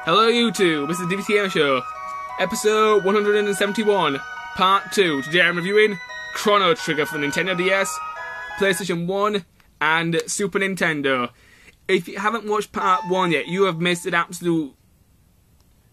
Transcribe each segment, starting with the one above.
Hello YouTube, this is the D.B.T Show, episode 171, part 2. Today I'm reviewing Chrono Trigger for Nintendo DS, PlayStation 1 and Super Nintendo. If you haven't watched part 1 yet, you have missed an absolute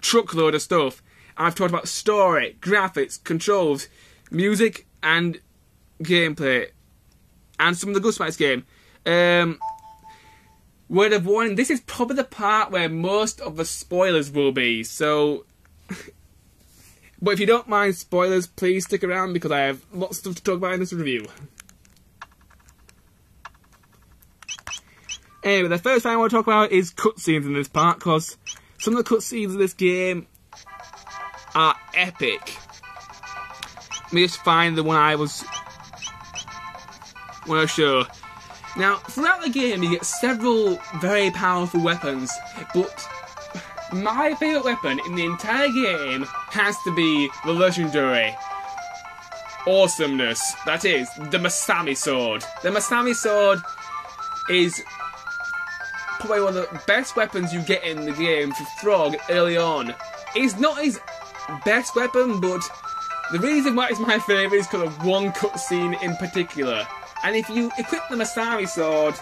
truckload of stuff. I've talked about story, graphics, controls, music and gameplay, and some of the good Spice game. Word of warning, this is probably the part where most of the spoilers will be, so... But if you don't mind spoilers, please stick around because I have lots of stuff to talk about in this review. Anyway, the first thing I want to talk about is cutscenes in this part, because some of the cutscenes in this game are epic. Let me just find the one I want to show. Now, throughout the game you get several very powerful weapons, but my favourite weapon in the entire game has to be the legendary awesomeness. That is, the Masami Sword. The Masami Sword is probably one of the best weapons you get in the game for Frog early on. It's not his best weapon, but the reason why it's my favourite is because of one cutscene in particular. And if you equip the Masami Sword,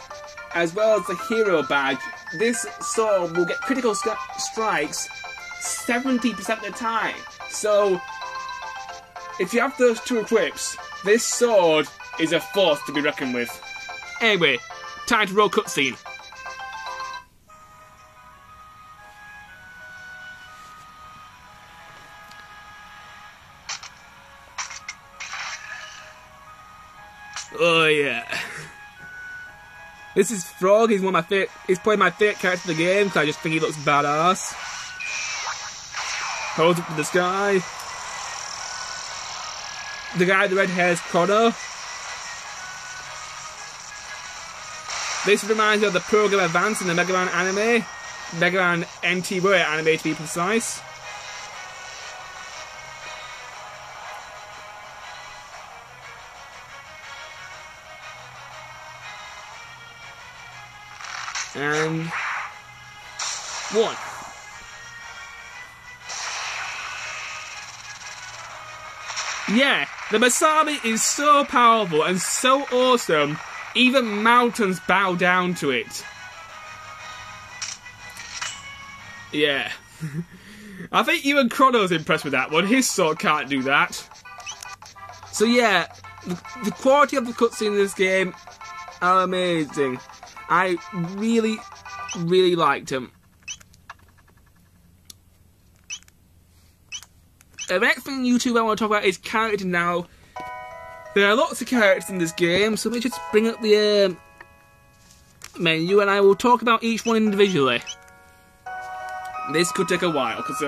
as well as the Hero Badge, this sword will get critical strikes 70% of the time. So, if you have those two equips, this sword is a force to be reckoned with. Anyway, time to roll cutscene. Oh yeah. This is Frog. He's one of my favorite. He's probably my favorite character in the game because I just think he looks badass. Holds up to the sky. The guy with the red hair is Chrono. This reminds me of the Program Advance in the Mega Man anime. Mega Man NT Warrior anime to be precise. And 1. Yeah, the Masami is so powerful and so awesome, even mountains bow down to it. Yeah. I think even Chrono's impressed with that one. His sword can't do that. So yeah, the quality of the cutscenes in this game are amazing. I really, really liked him. The next thing YouTube I want to talk about is characters now. There are lots of characters in this game, so let me just bring up the menu and I will talk about each one individually. This could take a while, because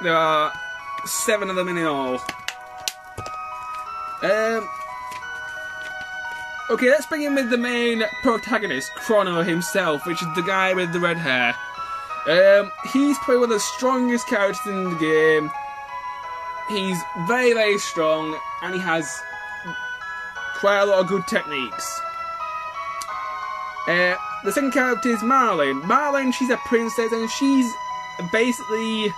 there are 7 of them in all. Okay, let's begin with the main protagonist, Chrono himself, which is the guy with the red hair. He's probably one of the strongest characters in the game. He's very, very strong, and he has quite a lot of good techniques. The second character is Marlin. Marlin, she's a princess, and she's basically,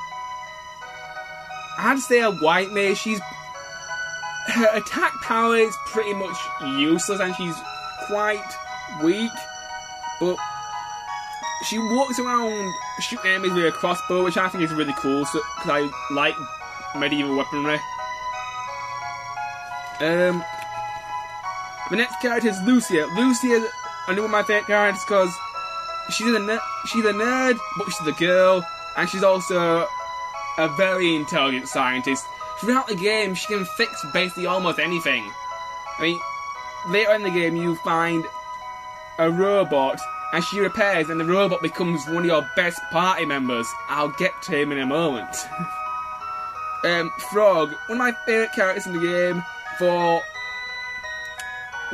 I'd say a white mage. Her attack power is pretty much useless and she's quite weak, but she walks around shooting enemies with a crossbow, which I think is really cool because I like medieval weaponry. The next character is Lucia. Lucia is one of my favourite characters because she's a nerd, but she's a girl, and she's also a very intelligent scientist. Throughout the game, she can fix basically almost anything. I mean, later in the game, you find a robot, and she repairs, and the robot becomes one of your best party members. I'll get to him in a moment. Frog, one of my favourite characters in the game for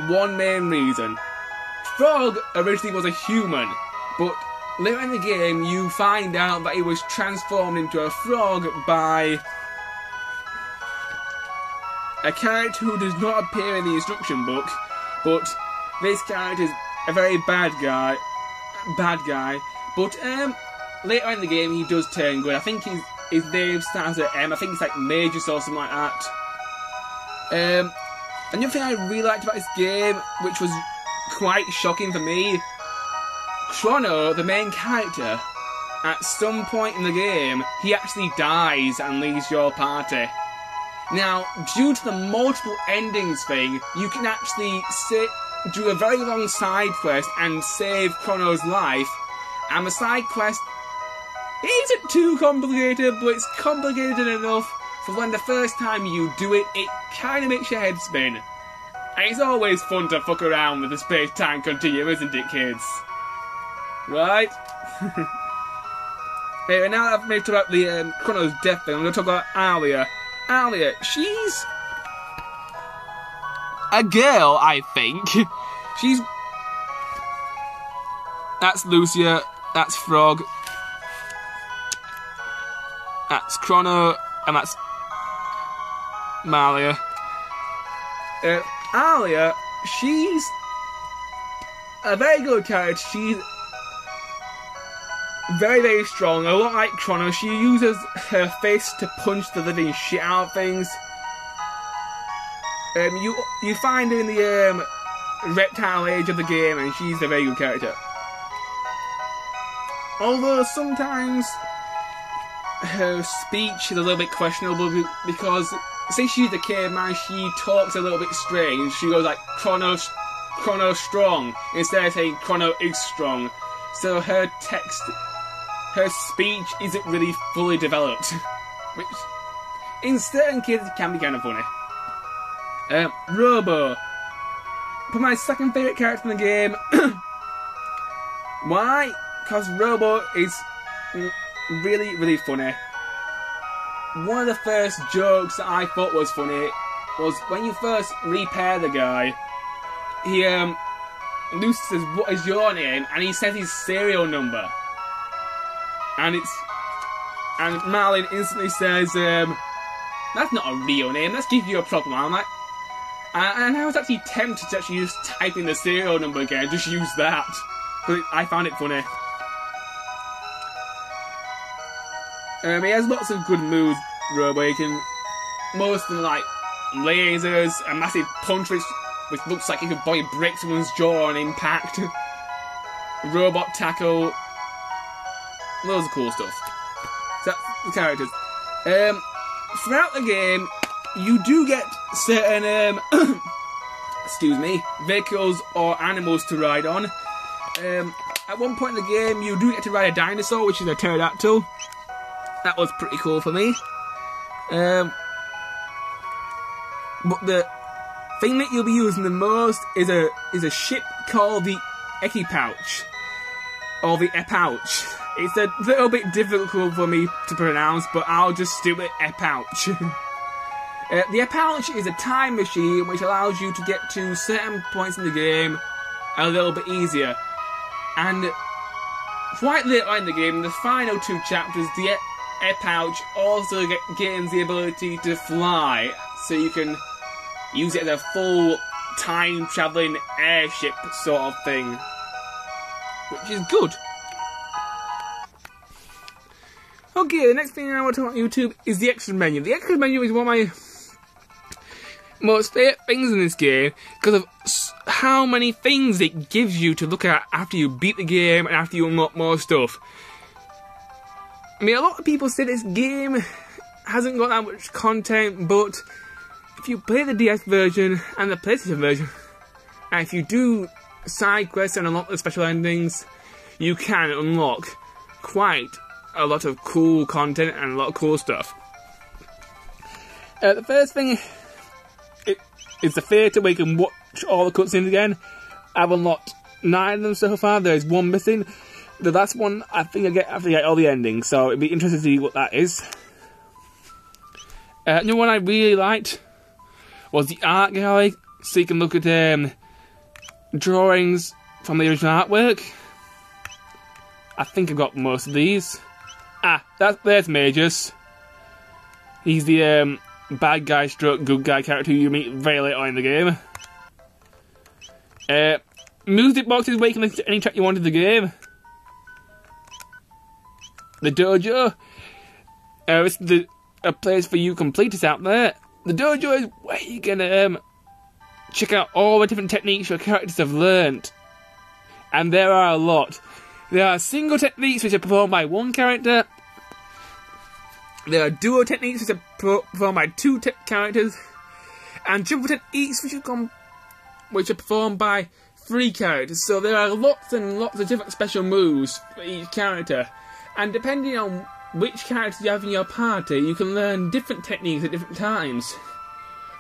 one main reason. Frog originally was a human, but later in the game, you find out that he was transformed into a frog by a character who does not appear in the instruction book, but this character is a very bad guy, but later in the game he does turn good. I think his name starts at M. I think it's like Magus or something like that. Another thing I really liked about this game, which was quite shocking for me, Chrono, the main character, at some point in the game, he actually dies and leaves your party. Now, due to the multiple endings thing, you can actually do a very long side quest and save Chrono's life, and the side quest isn't too complicated, but it's complicated enough for when the first time you do it, it kind of makes your head spin. And it's always fun to fuck around with the space-time continuum, isn't it, kids? Right? Anyway, now that I've made talk about the Chrono's death thing, I'm going to talk about Alia. Alia, she's a girl, I think. That's Lucia, that's Frog, that's Chrono, and that's Malia. Alia, she's a very good character. She's very, very strong. A lot like Chrono, she uses her fist to punch the living shit out of things. You find her in the reptile age of the game, and she's a very good character. Although sometimes her speech is a little bit questionable because since she's a caveman, she talks a little bit strange. She goes like Chrono strong instead of saying Chrono is strong. So her speech isn't really fully developed, which in certain cases can be kind of funny. Robo, but my second favourite character in the game. Why? Because Robo is really, really funny. One of the first jokes that I thought was funny was when you first repair the guy, Lucy says, "What is your name?" and he says his serial number. And Marlin instantly says, "That's not a real name, let's give you a proper one." I'm like, and I was actually tempted to actually just type in the serial number again, just use that. But I found it funny. He has lots of good moves, Robo. He can, most of them like lasers, a massive punch which looks like he could probably break someone's jaw on impact. Robot tackle. Loads of cool stuff. So that's the characters. Throughout the game, you do get certain, excuse me, vehicles or animals to ride on. At one point in the game, you do get to ride a dinosaur, which is a pterodactyl. That was pretty cool for me. But the thing that you'll be using the most is a ship called the Equipouch, or the Epouch. It's a little bit difficult for me to pronounce, but I'll just do it Epouch. The Epouch is a time machine which allows you to get to certain points in the game a little bit easier. And quite later on in the game, in the final 2 chapters, the Epouch also gains the ability to fly, so you can use it as a full time-travelling airship sort of thing, which is good. Okay, the next thing I want to talk about YouTube is the extra menu. The extra menu is one of my most favourite things in this game because of how many things it gives you to look at after you beat the game and after you unlock more stuff. I mean, a lot of people say this game hasn't got that much content, but if you play the DS version and the PlayStation version, and if you do side quests and unlock the special endings, you can unlock quite a lot of cool content and a lot of cool stuff. The first thing is the theatre where you can watch all the cutscenes again. I've unlocked 9 of them so far. There's 1 missing. The last one I think I get after I get all the endings, so it'd be interesting to see what that is. Another one I really liked was the art gallery, so you can look at drawings from the original artwork. I think I've got most of these. There's Magus. He's the bad guy stroke good guy character who you meet very late on in the game. Music boxes where you can listen to any track you want in the game. the dojo. It's a place for you completers out there. The dojo is where you can check out all the different techniques your characters have learnt. And there are a lot. There are single techniques which are performed by one character. There are duo techniques which are performed by two characters. And triple techniques which are performed by 3 characters. So there are lots and lots of different special moves for each character. And depending on which character you have in your party, you can learn different techniques at different times.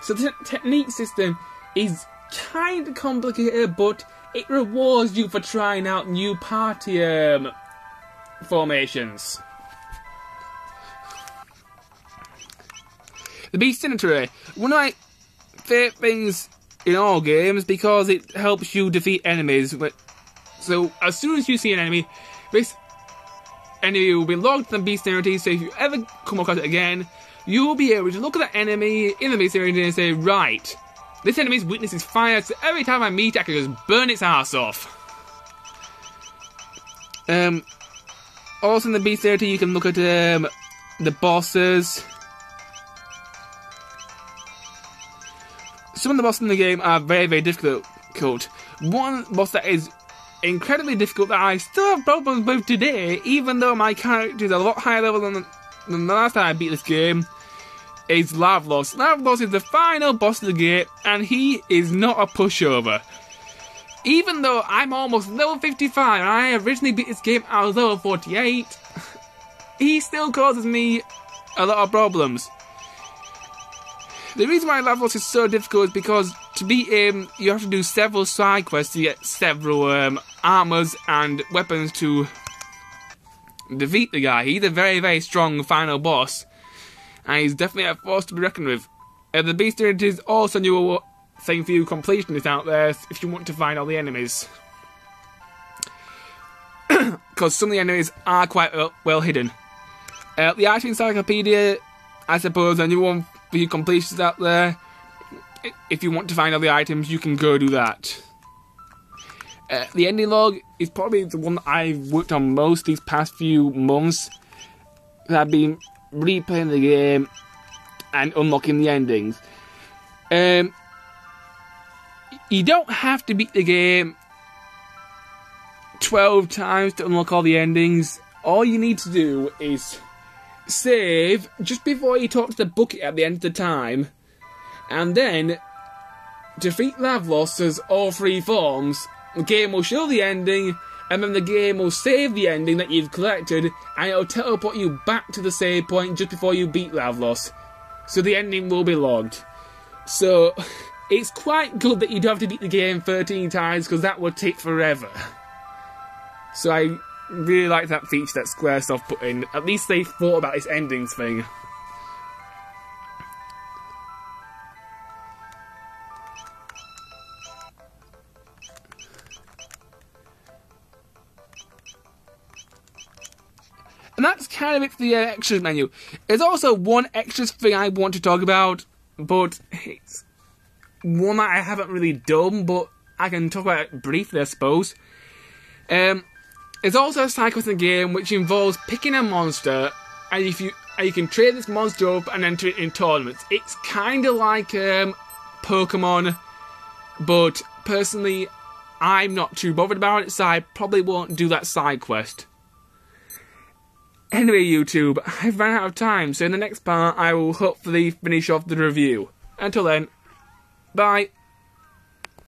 So the technique system is kind of complicated, but it rewards you for trying out new party formations. The Beast Cemetery. One of my favourite things in all games because it helps you defeat enemies. So as soon as you see an enemy, this enemy will be logged in the Beast Cemetery, so if you ever come across it again, you will be able to look at that enemy in the Beast Cemetery and say, right, this enemy's weakness is fire, so every time I meet it, I can just burn its ass off. Also in the Beast Cemetery, you can look at the bosses. Some of the bosses in the game are very, very difficult. One boss that is incredibly difficult that I still have problems with today, even though my character is a lot higher level than the last time I beat this game, is Lavlos. Lavlos is the final boss of the game, and he is not a pushover. Even though I'm almost level 55, and I originally beat this game I was level 48, he still causes me a lot of problems. The reason why Lavlos is so difficult is because to beat him, you have to do several side quests to get several armors and weapons to defeat the guy. He's a very, very strong final boss, and he's definitely a force to be reckoned with. The Beast Cemetery is also a new thing for you completionists out there if you want to find all the enemies. Because some of the enemies are quite well hidden. The Item Encyclopedia, I suppose, a new one for you completionists out there. If you want to find all the items, you can go do that. The ending log is probably the one that I've worked on most these past few months. I've been replaying the game and unlocking the endings. You don't have to beat the game 12 times to unlock all the endings. All you need to do is save just before you talk to the bucket at the end of the time, and then defeat Lavlos as all 3 forms. The game will show the ending, and then the game will save the ending that you've collected, and it'll teleport you back to the save point just before you beat Lavlos. So the ending will be logged. So it's quite good that you don't have to beat the game 13 times, because that would take forever. So I really like that feature that Squaresoft put in. At least they thought about this endings thing. And that's kind of it for the extras menu. There's also one extras thing I want to talk about, but it's one that I haven't really done, but I can talk about it briefly, I suppose. There's also a side quest in the game which involves picking a monster, and you can trade this monster up and enter it in tournaments. It's kind of like Pokemon, but personally, I'm not too bothered about it, so I probably won't do that side quest. Anyway, YouTube, I've run out of time, so in the next part, I will hopefully finish off the review. Until then, bye.